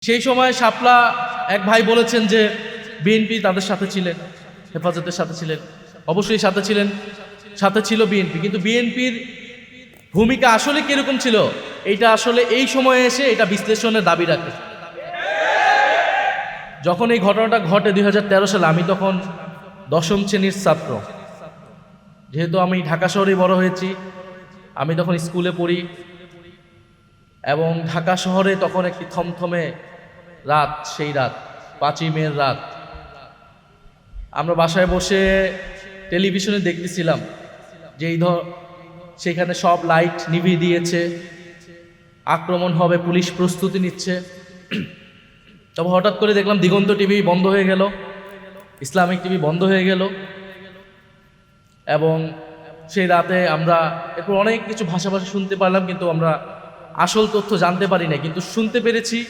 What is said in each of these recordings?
সেই সময় শাপলা এক ভাই বলেছেন যে বিএনপি তাদের সাথে ছিলেন, হেফাজতের সাথে ছিলেন, অবশ্যই সাথে ছিলেন, সাথে ছিল বিএনপি। কিন্তু বিএনপির ভূমিকা আসলে কিরকম ছিল এইটা আসলে এই সময়ে এসে এটা বিশ্লেষণের দাবি রাখে। যখন এই ঘটনাটা ঘটে 2013 সালে, আমি তখন 10ম শ্রেণীর ছাত্র। যেহেতু আমি ঢাকা শহরেই বড় হয়েছি, আমি তখন স্কুলে পড়ি এবং ঢাকা শহরে তখন একটি থমথমে রাত, সেই রাত 5ই মের রাত। আমরা বাসায় বসে টেলিভিশনে দেখতেছিলাম যে সেখানে সব লাইট নিভিয়ে দিয়েছে, আক্রমণ হবে, পুলিশ প্রস্তুতি নিচ্ছে। তবে হঠাৎ করে দেখলাম দিগন্ত টিভি বন্ধ হয়ে গেল, ইসলামিক টিভি বন্ধ হয়ে গেল এবং সেই রাতে আমরা এরপর অনেক কিছু ভাষা শুনতে পারলাম, কিন্তু আমরা আসল তথ্য জানতে পারি না, কিন্তু শুনতে পেরেছি।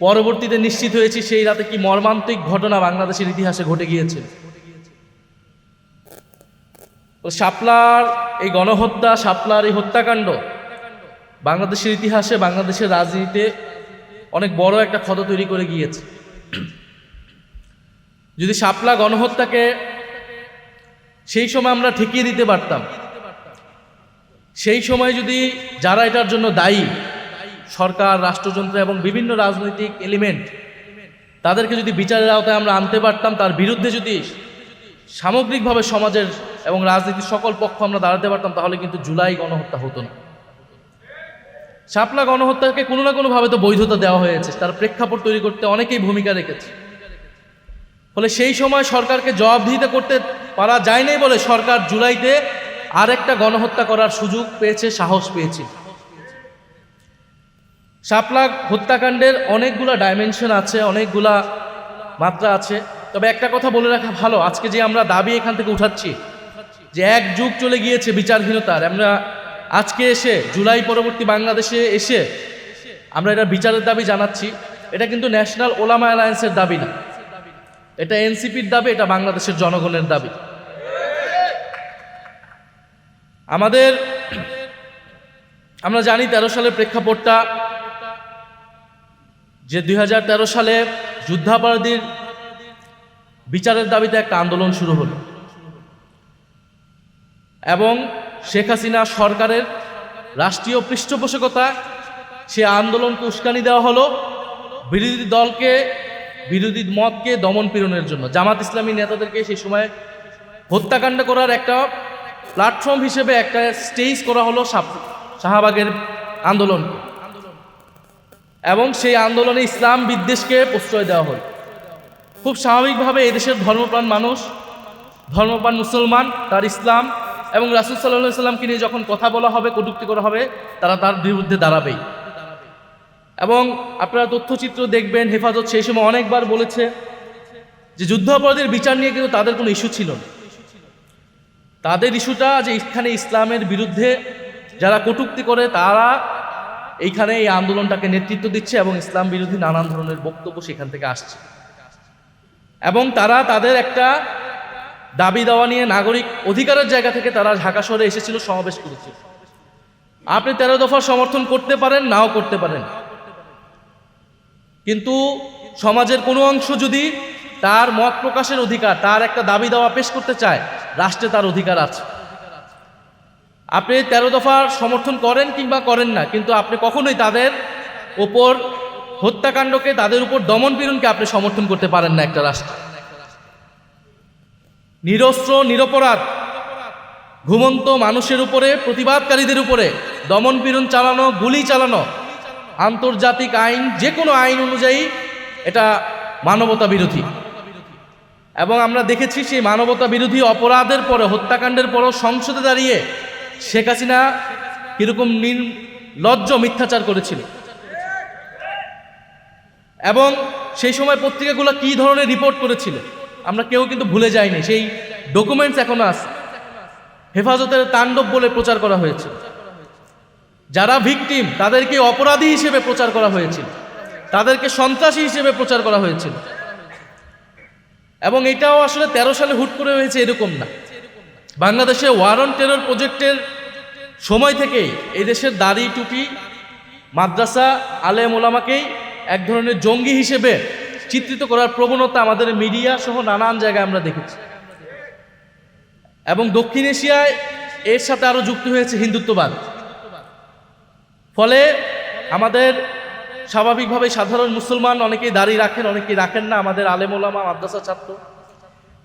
পরবর্তীতে নিশ্চিত হয়েছি সেই রাতে কি মর্মান্তিক ঘটনা বাংলাদেশের ইতিহাসে ঘটে গিয়েছে। তো শাপলার এই গণহত্যা, শাপলার এই হত্যাকাণ্ড বাংলাদেশের ইতিহাসে, বাংলাদেশের রাজনীতিতে অনেক বড় একটা ক্ষত তৈরি করে গিয়েছে। যদি শাপলা গণহত্যাকে সেই সময় আমরা ঠেকিয়ে দিতে পারতাম, সেই সময় যদি যারা এটার জন্য দায়ী, সরকার, রাষ্ট্রযন্ত্র এবং বিভিন্ন রাজনৈতিক এলিমেন্ট, তাদেরকে যদি বিচারের আওতায় আমরা আনতে পারতাম, তার বিরুদ্ধে যদি সামগ্রিকভাবে সমাজের এবং রাজনীতির সকল পক্ষ আমরা দাঁড়াতে পারতাম, তাহলে কিন্তু জুলাই গণহত্যা হতো না। শাপলা গণহত্যাকে কোনো না কোনোভাবে তো বৈধতা দেওয়া হয়েছে, তার প্রেক্ষাপট তৈরি করতে অনেকেই ভূমিকা রেখেছে। ফলে সেই সময় সরকারকে জবাবদিহিতা করতে পারা যায়নি বলে সরকার জুলাইতে আরেকটা গণহত্যা করার সুযোগ পেয়েছে, সাহস পেয়েছে। শাপলা হত্যাকাণ্ডের অনেকগুলা ডাইমেনশন আছে, অনেকগুলা মাত্রা আছে। তবে একটা কথা বলে রাখা ভালো, আজকে যে আমরা দাবি এখান থেকে উঠাচ্ছি যে এক যুগ চলে গিয়েছে বিচারহীনতার, আমরা আজকে এসে জুলাই পরবর্তী বাংলাদেশে এসে আমরা এটা বিচারের দাবি জানাচ্ছি, এটা কিন্তু ন্যাশনাল ওলামা অ্যালায়েন্সের দাবি না, এটা এনসিপির দাবি, এটা বাংলাদেশের জনগণের দাবি। আমরা জানি 13 সালের প্রেক্ষাপটটা, যে 2013 সালে যুদ্ধাপরাধীর বিচারের দাবিতে একটা আন্দোলন শুরু হলো এবং শেখ হাসিনা সরকারের রাষ্ট্রীয় পৃষ্ঠপোষকতা সে আন্দোলনকে উস্কানি দেওয়া হলো বিরোধী দলকে, বিরোধী মতকে দমন পীড়নের জন্য। জামাত ইসলামী নেতাদেরকে সেই সময় হত্যাকাণ্ড করার একটা প্ল্যাটফর্ম হিসেবে একটা স্টেজ করা হলো শাহবাগের আন্দোলন, এবং সেই আন্দোলনে ইসলাম বিদ্বেষকে প্রশ্রয় দেওয়া হল। খুব স্বাভাবিকভাবে এদেশের ধর্মপ্রাণ মানুষ, ধর্মপ্রাণ মুসলমান, তার ইসলাম এবং রাসূল সাল্লাল্লাহু আলাইহি ওয়াসাল্লামকে নিয়ে যখন কথা বলা হবে, কটূক্তি করা হবে, তারা তার বিরুদ্ধে দাঁড়াবেই। এবং আপনারা তথ্যচিত্র দেখবেন, হেফাজত সেই সময় অনেকবার বলেছে যে যুদ্ধাপরাধীর বিচার নিয়ে কিন্তু তাদের কোনো ইস্যু ছিল না। তাদের ইস্যুটা যে এখানে ইসলামের বিরুদ্ধে যারা কটূক্তি করে তারা এইখানে এই আন্দোলনটাকে নেতৃত্ব দিচ্ছে এবং ইসলাম বিরোধী নানান ধরনের বক্তব্য সেখান থেকে আসছে, এবং তারা তাদের একটা দাবি দেওয়া নিয়ে নাগরিক অধিকারের জায়গা থেকে তারা ঢাকা শহরে এসেছিল, সমাবেশ করেছিল। আপনি 13 দফার সমর্থন করতে পারেন, নাও করতে পারেন, কিন্তু সমাজের কোনো অংশ যদি তার মত প্রকাশের অধিকার, তার একটা দাবি দেওয়া পেশ করতে চায়, রাষ্ট্রে তার অধিকার আছে। আপনি 13 দফার সমর্থন করেন কিংবা করেন না, কিন্তু আপনি কখনোই তাদের ওপর হত্যাকাণ্ডকে, তাদের উপর দমন পীড়নকে আপনি সমর্থন করতে পারেন না। একটা রাষ্ট্র নিরস্ত্র, নিরপরাধ, ঘুমন্ত মানুষের উপরে, প্রতিবাদকারীদের উপরে দমন পীড়ন চালানো, গুলি চালানো, আন্তর্জাতিক আইন, যে কোনো আইন অনুযায়ী এটা মানবতা বিরোধী। এবং আমরা দেখেছি সেই মানবতা বিরোধী অপরাধের পরে, হত্যাকাণ্ডের পরেও সংসদে দাঁড়িয়ে শেখ হাসিনা কিরকম নির্লজ্জ মিথ্যাচার করেছিল, এবং সেই সময় পত্রিকাগুলো কি ধরনের রিপোর্ট করেছিল আমরা কেউ কিন্তু ভুলে যাইনি। সেই ডকুমেন্টস এখনো আছে। হেফাজতের তাণ্ডব বলে প্রচার করা হয়েছিল, যারা ভিকটিম তাদেরকে অপরাধী হিসেবে প্রচার করা হয়েছিল, তাদেরকে সন্ত্রাসী হিসেবে প্রচার করা হয়েছিল। এবং এটাও আসলে 13 সালে হুট করে হয়েছে এরকম না। বাংলাদেশে ওয়ার অন টেরর প্রজেক্টের সময় থেকেই এই দেশের দাড়ি টুপি, মাদ্রাসা, আলেম ওলামাকেই এক ধরনের জঙ্গি হিসেবে চিত্রিত করার প্রবণতা আমাদের মিডিয়া সহ নানান জায়গায় আমরা দেখেছি। এবং দক্ষিণ এশিয়ায় এর সাথে আরও যুক্ত হয়েছে হিন্দুত্ববাদ। ফলে আমাদের স্বাভাবিকভাবে সাধারণ মুসলমান অনেকেই দাঁড়িয়ে রাখেন, অনেকেই রাখেন না, আমাদের আলেম ওলামা, মাদ্রাসা ছাত্র,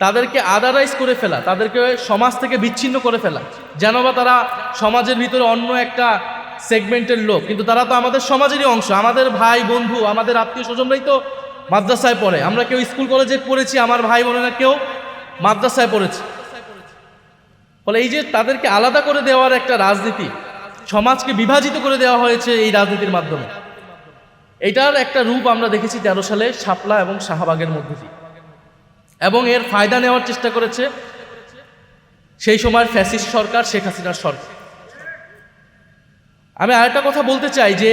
তাদেরকে আদারাইজ করে ফেলা, তাদেরকে সমাজ থেকে বিচ্ছিন্ন করে ফেলা, যেন বা তারা সমাজের ভিতরে অন্য একটা সেগমেন্টের লোক, কিন্তু তারা তো আমাদের সমাজেরই অংশ, আমাদের ভাই বন্ধু, আমাদের আত্মীয় স্বজনরাই তো মাদ্রাসায় পড়ে। আমরা কেউ স্কুল কলেজে পড়েছি, আমার ভাই বোনেরা কেউ মাদ্রাসায় পড়েছে। ফলে এই যে তাদেরকে আলাদা করে দেওয়ার একটা রাজনীতি, সমাজকে বিভাজিত করে দেওয়া হয়েছে এই রাজনীতির মাধ্যমে, এটার একটা রূপ আমরা দেখেছি 13 সালে শাপলা এবং শাহবাগের মধ্যে দিয়ে। এবং এর ফায়দা নেওয়ার চেষ্টা করেছে সেই সময়ের ফ্যাসিস্ট সরকার, শেখ হাসিনার সরকার। আমি আরেকটা কথা বলতে চাই যে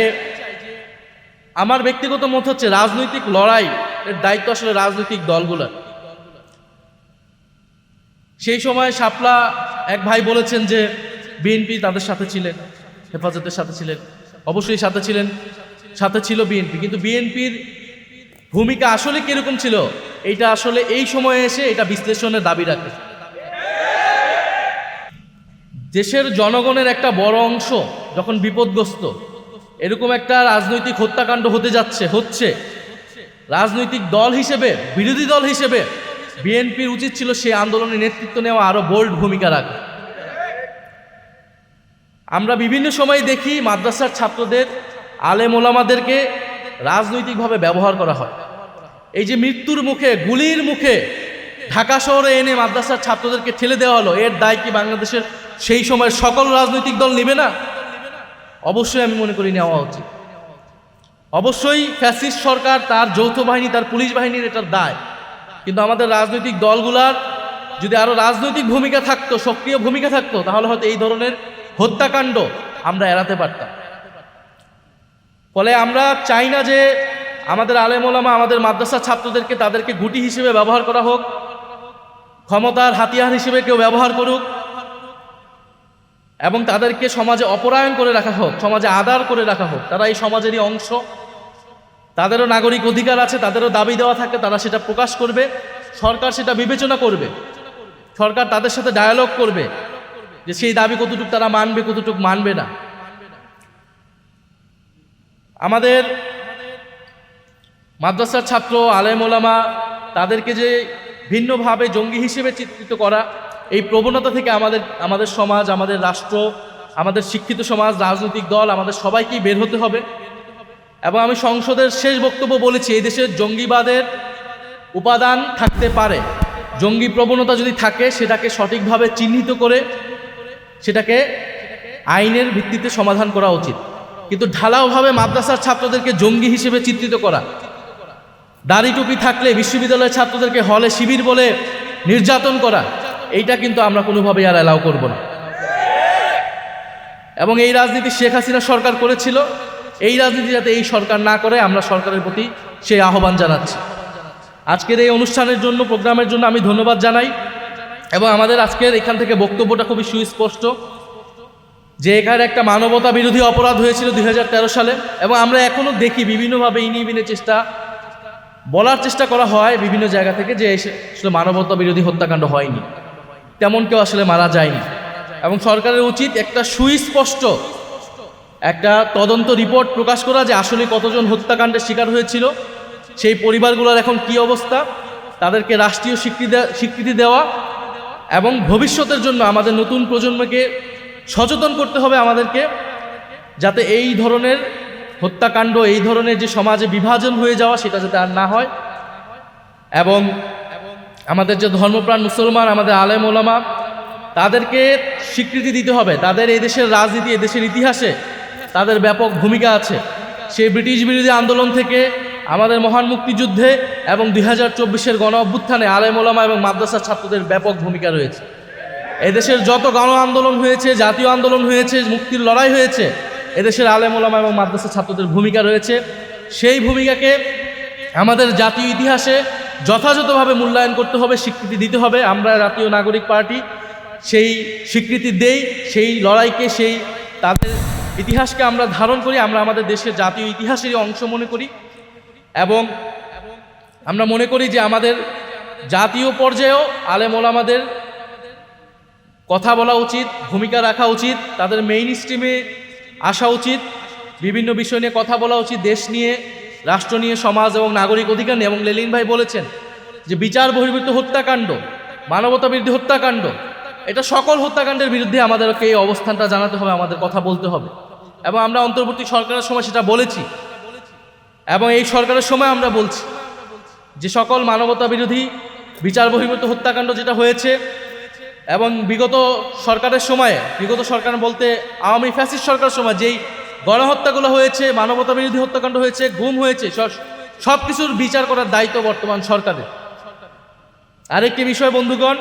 আমার ব্যক্তিগত মত হচ্ছে রাজনৈতিক লড়াই এর দায়িত্ব আসলে রাজনৈতিক দলগুলোর। সেই সময় শাপলা এক ভাই বলেছেন যে বিএনপি তাদের সাথে ছিলেন, হেফাজতের সাথে ছিলেন, অবশ্যই সাথে ছিল বিএনপি, কিন্তু বিএনপির ভূমিকা আসলে কিরকম ছিল এইটা আসলে এই সময়ে এসে এটা বিশ্লেষণের দাবি রাখে। দেশের জনগণের একটা বড় অংশ যখন বিপদগ্রস্ত, এরকম একটা রাজনৈতিক হত্যাকাণ্ড হচ্ছে, রাজনৈতিক দল হিসেবে, বিরোধী দল হিসেবে বিএনপির উচিত ছিল সেই আন্দোলনের নেতৃত্ব নেওয়া, আরো বোল্ড ভূমিকা রাখা। আমরা বিভিন্ন সময় দেখি মাদ্রাসার ছাত্রদের, আলেম ওলামাদেরকে রাজনৈতিকভাবে ব্যবহার করা হয়। এই যে মৃত্যুর মুখে, গুলির মুখে ঢাকা শহরে এনে মাদ্রাসার ছাত্রদেরকে ঠেলে দেওয়া হলো, এর দায় কি বাংলাদেশের সেই সময়ের সকল রাজনৈতিক দল নেবে না? অবশ্যই আমি মনে করি নেওয়া উচিত। অবশ্যই ফ্যাসিস্ট সরকার, তার যৌথ বাহিনী, তার পুলিশ বাহিনীর এটার দায়, কিন্তু আমাদের রাজনৈতিক দলগুলার যদি আরো রাজনৈতিক ভূমিকা থাকতো, সক্রিয় ভূমিকা থাকতো, তাহলে হয়তো এই ধরনের হত্যাকাণ্ড আমরা এড়াতে পারতাম। ফলে আমরা চাই না যে আমাদের আলেম ওলামা, আমাদের মাদ্রাসা ছাত্রদেরকে তাদেরকে গুটি হিসেবে ব্যবহার করা হোক, ক্ষমতার হাতিয়ার হিসেবে কেউ ব্যবহার করুক, এবং তাদেরকে সমাজে অপরায়ণ করে রাখা হোক, সমাজে আদার করে রাখা হোক। তারা এই সমাজেরই অংশ, তাদেরও নাগরিক অধিকার আছে, তাদেরও দাবি দেওয়া থাকে, তারা সেটা প্রকাশ করবে, সরকার সেটা বিবেচনা করবে, সরকার তাদের সাথে ডায়ালগ করবে যে সেই দাবি কতটুকু তারা মানবে, কতটুকু মানবে না। আমাদের মাদ্রাসার ছাত্র, আলেম ওলামা, তাদেরকে যে ভিন্নভাবে জঙ্গি হিসেবে চিত্রিত করা, এই প্রবণতা থেকে আমাদের সমাজ, আমাদের রাষ্ট্র, আমাদের শিক্ষিত সমাজ, রাজনৈতিক দল, আমাদের সবাইকেই বের হতে হবে। এবং আমি সংসদের শেষ বক্তব্য বলেছি, এই দেশে জঙ্গিবাদের উপাদান থাকতে পারে, জঙ্গি প্রবণতা যদি থাকে সেটাকে সঠিকভাবে চিহ্নিত করে সেটাকে আইনের ভিত্তিতে সমাধান করা উচিত। কিন্তু ঢালাওভাবে মাদ্রাসার ছাত্রদেরকে জঙ্গি হিসেবে চিত্রিত করা, দাড়ি টুপি থাকলে বিশ্ববিদ্যালয়ের ছাত্রদেরকে হলে শিবির বলে নির্যাতন করা, এইটা কিন্তু আমরা কোনোভাবেই আর অ্যালাউ করব না। এবং এই রাজনীতি শেখ হাসিনা সরকার করেছিল, এই রাজনীতি যাতে এই সরকার না করে, আমরা সরকারের প্রতি সেই আহ্বান জানাচ্ছি। আজকের এই অনুষ্ঠানের জন্য, প্রোগ্রামের জন্য আমি ধন্যবাদ জানাই। এবং আমাদের আজকের এখান থেকে বক্তব্যটা খুবই সুস্পষ্ট যে এখানে একটা মানবতা বিরোধী অপরাধ হয়েছিল 2013 সালে, এবং আমরা এখনো দেখি বিভিন্নভাবে ইনিবিনে বলার চেষ্টা করা হয় বিভিন্ন জায়গা থেকে যে আসলে মানবতা বিরোধী হত্যাকাণ্ড হয়নি, তেমন কেউ আসলে মারা যায়নি। এবং সরকারের উচিত একটা সুস্পষ্ট একটা তদন্ত রিপোর্ট প্রকাশ করা যে আসলে কতজন হত্যাকাণ্ডের শিকার হয়েছিল, সেই পরিবারগুলোর এখন কি অবস্থা, তাদেরকে রাষ্ট্রীয় স্বীকৃতি দেওয়া, এবং ভবিষ্যতের জন্য আমাদের নতুন প্রজন্মকে সচেতন করতে হবে আমাদেরকে, যাতে এই ধরনের হত্যাকাণ্ড, এই ধরনের যে সমাজে বিভাজন হয়ে যাওয়া, সেটা যাতে আর না হয়। এবং আমাদের যে ধর্মপ্রাণ মুসলমান, আমাদের আলেম ওলামা, তাদেরকে স্বীকৃতি দিতে হবে। তাদের এই দেশের রাজনীতি, এই দেশের ইতিহাসে তাদের ব্যাপক ভূমিকা আছে। সেই ব্রিটিশ বিরোধী আন্দোলন থেকে আমাদের মহান মুক্তিযুদ্ধে এবং 2024-এর গণ অভ্যুত্থানে আলেম ওলামা এবং মাদ্রাসা ছাত্রদের ব্যাপক ভূমিকা রয়েছে। এদেশের যত গণ আন্দোলন হয়েছে, জাতীয় আন্দোলন হয়েছে, মুক্তির লড়াই হয়েছে, এদেশের আলেম ওলামা এবং মাদ্রাসা ছাত্রদের ভূমিকা রয়েছে। সেই ভূমিকাকে আমাদের জাতীয় ইতিহাসে যথাযথভাবে মূল্যায়ন করতে হবে, স্বীকৃতি দিতে হবে। আমরা জাতীয় নাগরিক পার্টি সেই স্বীকৃতি দেই, সেই লড়াইকে, সেই তাদের ইতিহাসকে আমরা ধারণ করি, আমরা আমাদের দেশের জাতীয় ইতিহাসেরই অংশ মনে করি। এবং আমরা মনে করি যে আমাদের জাতীয় পর্যায়েও আলেম ওলামাদের কথা বলা উচিত, ভূমিকা রাখা উচিত, তাদের মেইন স্ট্রিমে আসা উচিত, বিভিন্ন বিষয় নিয়ে কথা বলা উচিত, দেশ নিয়ে, রাষ্ট্র নিয়ে, সমাজ এবং নাগরিক অধিকার নিয়ে। এবং লেলিন ভাই বলেছেন যে বিচার বহির্ভূত হত্যাকাণ্ড, মানবতা বিরোধী হত্যাকাণ্ড, এটা সকল হত্যাকাণ্ডের বিরুদ্ধে আমাদেরকে এই অবস্থানটা জানাতে হবে, আমাদের কথা বলতে হবে। এবং আমরা অন্তর্বর্তী সরকারের সময় সেটা বলেছি, এবং এই সরকারের সময় আমরা বলছি যে সকল মানবতা বিরোধী বিচার বহির্ভূত হত্যাকাণ্ড যেটা হয়েছে, এবং বিগত সরকারের সময়ে, বিগত সরকার বলতে আওয়ামী ফ্যাসিস্ট সরকারের সময় যেই গণহত্যাগুলো হয়েছে, মানবতা বিরোধী হত্যাকাণ্ড হয়েছে, গুম হয়েছে, সব কিছুর বিচার করার দায়িত্ব বর্তমান সরকারের। আরেকটি বিষয় বন্ধুগণ,